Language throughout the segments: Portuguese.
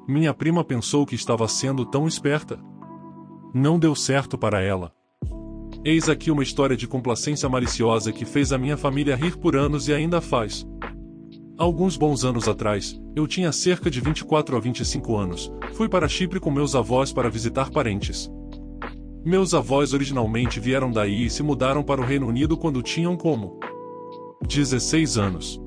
Minha prima pensou que estava sendo tão esperta. Não deu certo para ela. Eis aqui uma história de complacência maliciosa que fez a minha família rir por anos e ainda faz. Alguns bons anos atrás, eu tinha cerca de 24 a 25 anos, fui para Chipre com meus avós para visitar parentes. Meus avós originalmente vieram daí e se mudaram para o Reino Unido quando tinham como 16 anos.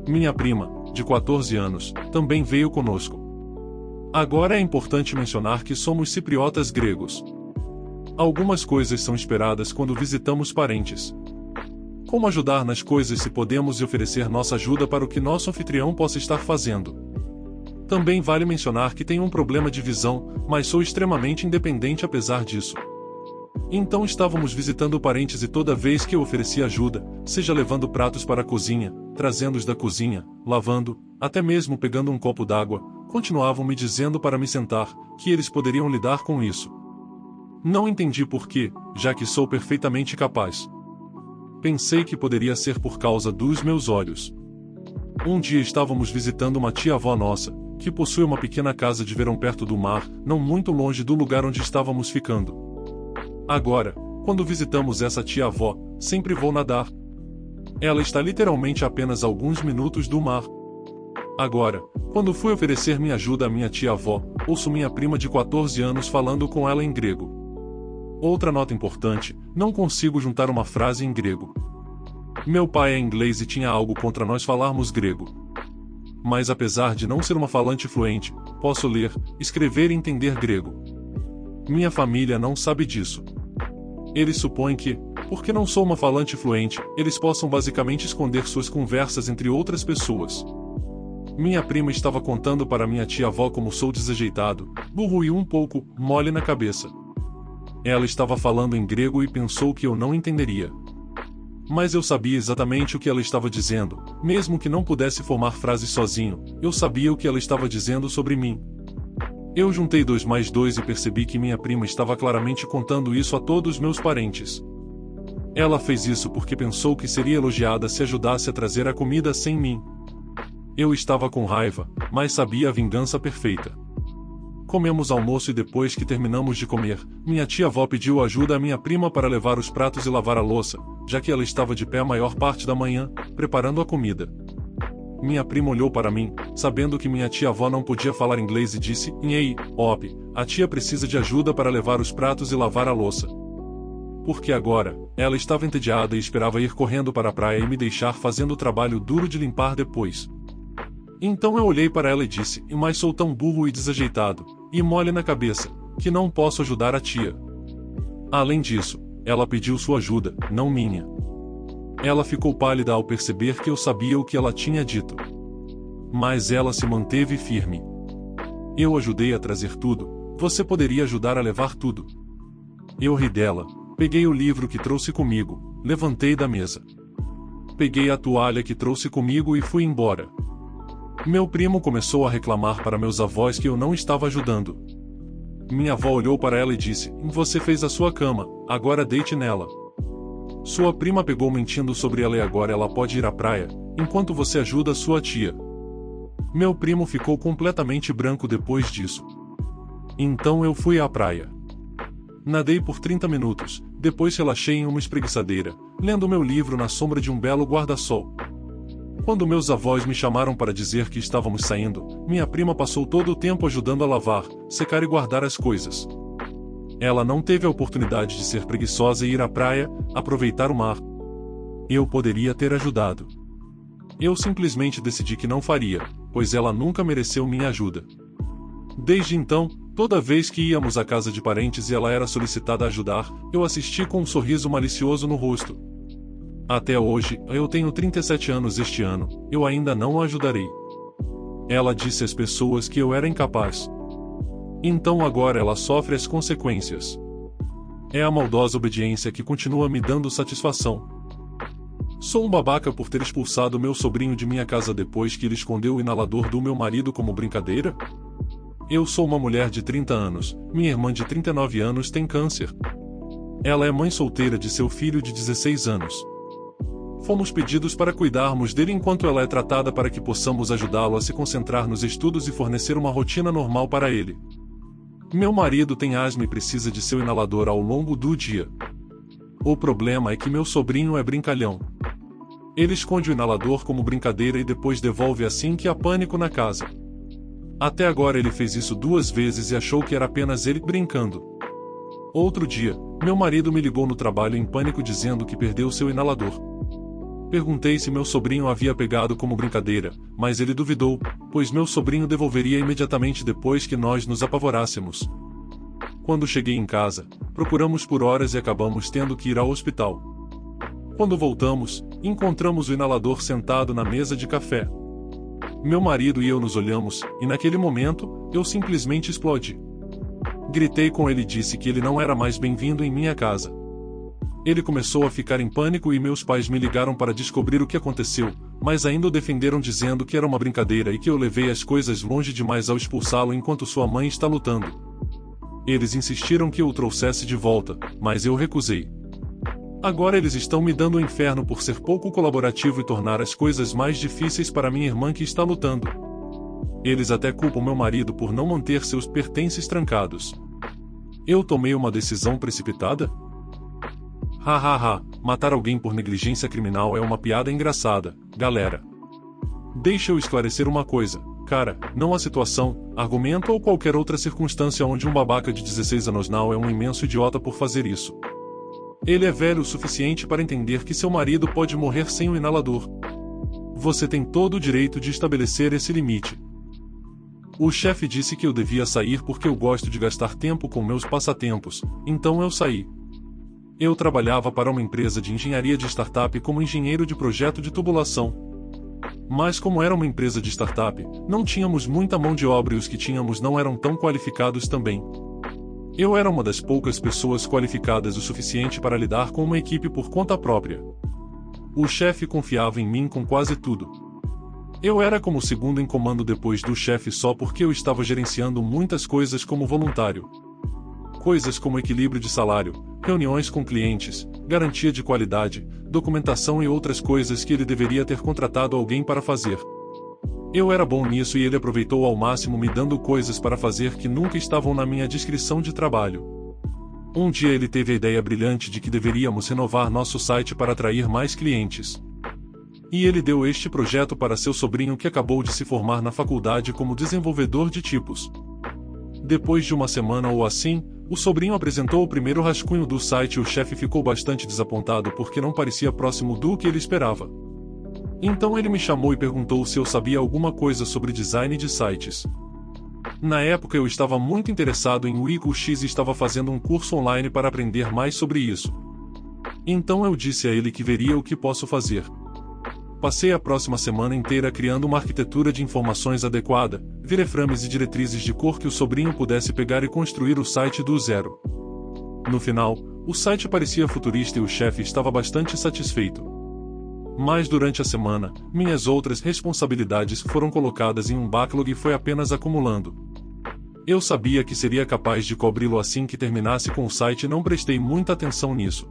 Minha prima, de 14 anos, também veio conosco. Agora é importante mencionar que somos cipriotas gregos. Algumas coisas são esperadas quando visitamos parentes. Como ajudar nas coisas se podemos e oferecer nossa ajuda para o que nosso anfitrião possa estar fazendo. Também vale mencionar que tenho um problema de visão, mas sou extremamente independente apesar disso. Então estávamos visitando parentes e toda vez que eu oferecia ajuda, seja levando pratos para a cozinha, trazendo-os da cozinha, lavando, até mesmo pegando um copo d'água, continuavam me dizendo para me sentar, que eles poderiam lidar com isso. Não entendi por quê, já que sou perfeitamente capaz. Pensei que poderia ser por causa dos meus olhos. Um dia estávamos visitando uma tia-avó nossa, que possui uma pequena casa de verão perto do mar, não muito longe do lugar onde estávamos ficando. Agora, quando visitamos essa tia-avó, sempre vou nadar. Ela está literalmente a apenas alguns minutos do mar. Agora, quando fui oferecer minha ajuda à minha tia-avó, ouço minha prima de 14 anos falando com ela em grego. Outra nota importante, não consigo juntar uma frase em grego. Meu pai é inglês e tinha algo contra nós falarmos grego. Mas apesar de não ser uma falante fluente, posso ler, escrever e entender grego. Minha família não sabe disso. Eles supõem que, porque não sou uma falante fluente, eles possam basicamente esconder suas conversas entre outras pessoas. Minha prima estava contando para minha tia-avó como sou desajeitado, burro e um pouco mole na cabeça. Ela estava falando em grego e pensou que eu não entenderia. Mas eu sabia exatamente o que ela estava dizendo, mesmo que não pudesse formar frases sozinho, eu sabia o que ela estava dizendo sobre mim. Eu juntei 2 mais 2 e percebi que minha prima estava claramente contando isso a todos meus parentes. Ela fez isso porque pensou que seria elogiada se ajudasse a trazer a comida sem mim. Eu estava com raiva, mas sabia a vingança perfeita. Comemos almoço e depois que terminamos de comer, minha tia-avó pediu ajuda à minha prima para levar os pratos e lavar a louça, já que ela estava de pé a maior parte da manhã, preparando a comida. Minha prima olhou para mim, sabendo que minha tia-avó não podia falar inglês e disse, "Ei, Op, a tia precisa de ajuda para levar os pratos e lavar a louça." Porque agora, ela estava entediada e esperava ir correndo para a praia e me deixar fazendo o trabalho duro de limpar depois. Então eu olhei para ela e disse, "Mas sou tão burro e desajeitado, e mole na cabeça, que não posso ajudar a tia." Além disso, ela pediu sua ajuda, não minha. Ela ficou pálida ao perceber que eu sabia o que ela tinha dito. Mas ela se manteve firme. Eu ajudei a trazer tudo, você poderia ajudar a levar tudo. Eu ri dela, peguei o livro que trouxe comigo, levantei da mesa. Peguei a toalha que trouxe comigo e fui embora. Meu primo começou a reclamar para meus avós que eu não estava ajudando. Minha avó olhou para ela e disse, "Você fez a sua cama, agora deite nela." Sua prima pegou mentindo sobre ela e agora ela pode ir à praia, enquanto você ajuda sua tia. Meu primo ficou completamente branco depois disso. Então eu fui à praia. Nadei por 30 minutos, depois relaxei em uma espreguiçadeira, lendo meu livro na sombra de um belo guarda-sol. Quando meus avós me chamaram para dizer que estávamos saindo, minha prima passou todo o tempo ajudando a lavar, secar e guardar as coisas. Ela não teve a oportunidade de ser preguiçosa e ir à praia, aproveitar o mar. Eu poderia ter ajudado. Eu simplesmente decidi que não faria, pois ela nunca mereceu minha ajuda. Desde então, toda vez que íamos à casa de parentes e ela era solicitada a ajudar, eu assisti com um sorriso malicioso no rosto. Até hoje, eu tenho 37 anos este ano, eu ainda não a ajudarei. Ela disse às pessoas que eu era incapaz. Então agora ela sofre as consequências. É a maldosa obediência que continua me dando satisfação. Sou um babaca por ter expulsado meu sobrinho de minha casa depois que ele escondeu o inalador do meu marido como brincadeira? Eu sou uma mulher de 30 anos, minha irmã de 39 anos tem câncer. Ela é mãe solteira de seu filho de 16 anos. fomos pedidos para cuidarmos dele enquanto ela é tratada para que possamos ajudá-lo a se concentrar nos estudos e fornecer uma rotina normal para ele. Meu marido tem asma e precisa de seu inalador ao longo do dia. O problema é que meu sobrinho é brincalhão. Ele esconde o inalador como brincadeira e depois devolve assim que há pânico na casa. Até agora ele fez isso 2 vezes e achou que era apenas ele brincando. Outro dia, meu marido me ligou no trabalho em pânico dizendo que perdeu seu inalador. Perguntei se meu sobrinho havia pegado como brincadeira, mas ele duvidou, pois meu sobrinho devolveria imediatamente depois que nós nos apavorássemos. Quando cheguei em casa, procuramos por horas e acabamos tendo que ir ao hospital. Quando voltamos, encontramos o inalador sentado na mesa de café. Meu marido e eu nos olhamos, e naquele momento, eu simplesmente explodi. Gritei com ele e disse que ele não era mais bem-vindo em minha casa. Ele começou a ficar em pânico e meus pais me ligaram para descobrir o que aconteceu, mas ainda o defenderam dizendo que era uma brincadeira e que eu levei as coisas longe demais ao expulsá-lo enquanto sua mãe está lutando. Eles insistiram que eu o trouxesse de volta, mas eu recusei. Agora eles estão me dando o inferno por ser pouco colaborativo e tornar as coisas mais difíceis para minha irmã que está lutando. Eles até culpam meu marido por não manter seus pertences trancados. Eu tomei uma decisão precipitada? Hahaha, matar alguém por negligência criminal é uma piada engraçada, galera. Deixa eu esclarecer uma coisa, cara, não a situação, argumento ou qualquer outra circunstância onde um babaca de 16 anos não é um imenso idiota por fazer isso. Ele é velho o suficiente para entender que seu marido pode morrer sem o inalador. Você tem todo o direito de estabelecer esse limite. O chefe disse que eu devia sair porque eu gosto de gastar tempo com meus passatempos, então eu saí. Eu trabalhava para uma empresa de engenharia de startup como engenheiro de projeto de tubulação. Mas como era uma empresa de startup, não tínhamos muita mão de obra e os que tínhamos não eram tão qualificados também. Eu era uma das poucas pessoas qualificadas o suficiente para lidar com uma equipe por conta própria. O chefe confiava em mim com quase tudo. Eu era como o segundo em comando depois do chefe só porque eu estava gerenciando muitas coisas como voluntário. Coisas como equilíbrio de salário, reuniões com clientes, garantia de qualidade, documentação e outras coisas que ele deveria ter contratado alguém para fazer. Eu era bom nisso e ele aproveitou ao máximo me dando coisas para fazer que nunca estavam na minha descrição de trabalho. Um dia ele teve a ideia brilhante de que deveríamos renovar nosso site para atrair mais clientes. E ele deu este projeto para seu sobrinho que acabou de se formar na faculdade como desenvolvedor de tipos. Depois de uma semana ou assim, o sobrinho apresentou o primeiro rascunho do site e o chefe ficou bastante desapontado porque não parecia próximo do que ele esperava. Então ele me chamou e perguntou se eu sabia alguma coisa sobre design de sites. Na época eu estava muito interessado em UX e estava fazendo um curso online para aprender mais sobre isso. Então eu disse a ele que veria o que posso fazer. Passei a próxima semana inteira criando uma arquitetura de informações adequada, wireframes e diretrizes de cor que o sobrinho pudesse pegar e construir o site do zero. No final, o site parecia futurista e o chefe estava bastante satisfeito. Mas durante a semana, minhas outras responsabilidades foram colocadas em um backlog e foi apenas acumulando. Eu sabia que seria capaz de cobri-lo assim que terminasse com o site e não prestei muita atenção nisso.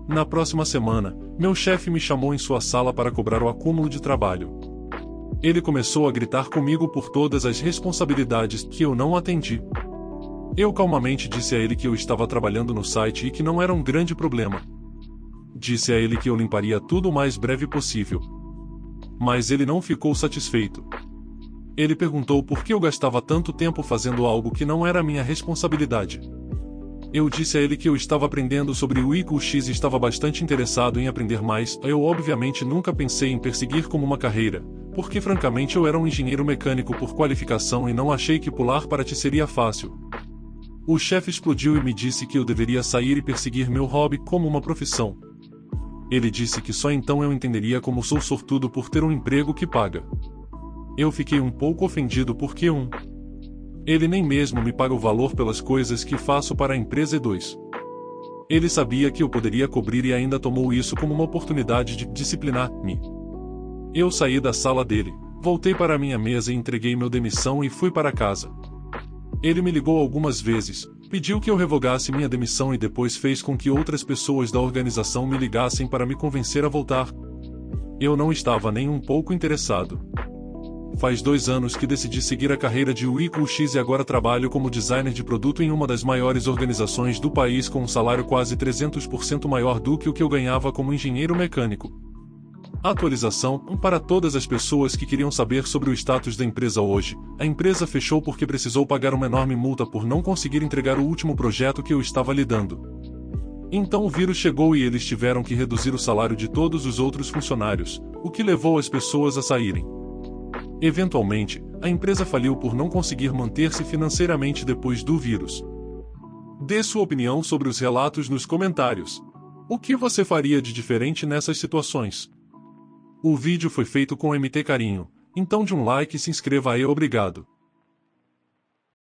Na próxima semana, meu chefe me chamou em sua sala para cobrar o acúmulo de trabalho. Ele começou a gritar comigo por todas as responsabilidades que eu não atendi. Eu calmamente disse a ele que eu estava trabalhando no site e que não era um grande problema. Disse a ele que eu limparia tudo o mais breve possível. Mas ele não ficou satisfeito. Ele perguntou por que eu gastava tanto tempo fazendo algo que não era minha responsabilidade. Eu disse a ele que eu estava aprendendo sobre o UX e estava bastante interessado em aprender mais. Eu obviamente nunca pensei em perseguir como uma carreira, porque francamente eu era um engenheiro mecânico por qualificação e não achei que pular para ti seria fácil. O chefe explodiu e me disse que eu deveria sair e perseguir meu hobby como uma profissão. Ele disse que só então eu entenderia como sou sortudo por ter um emprego que paga. Eu fiquei um pouco ofendido porque ele nem mesmo me paga o valor pelas coisas que faço para a empresa E2. Ele sabia que eu poderia cobrir e ainda tomou isso como uma oportunidade de disciplinar-me. Eu saí da sala dele, voltei para a minha mesa e entreguei meu demissão e fui para casa. Ele me ligou algumas vezes, pediu que eu revogasse minha demissão e depois fez com que outras pessoas da organização me ligassem para me convencer a voltar. Eu não estava nem um pouco interessado. Faz 2 anos que decidi seguir a carreira de UX e agora trabalho como designer de produto em uma das maiores organizações do país com um salário quase 300% maior do que o que eu ganhava como engenheiro mecânico. Atualização: para todas as pessoas que queriam saber sobre o status da empresa hoje, a empresa fechou porque precisou pagar uma enorme multa por não conseguir entregar o último projeto que eu estava lidando. Então o vírus chegou e eles tiveram que reduzir o salário de todos os outros funcionários, o que levou as pessoas a saírem. Eventualmente, a empresa faliu por não conseguir manter-se financeiramente depois do vírus. Dê sua opinião sobre os relatos nos comentários. O que você faria de diferente nessas situações? O vídeo foi feito com MT Carinho, então de um like e se inscreva aí. Obrigado.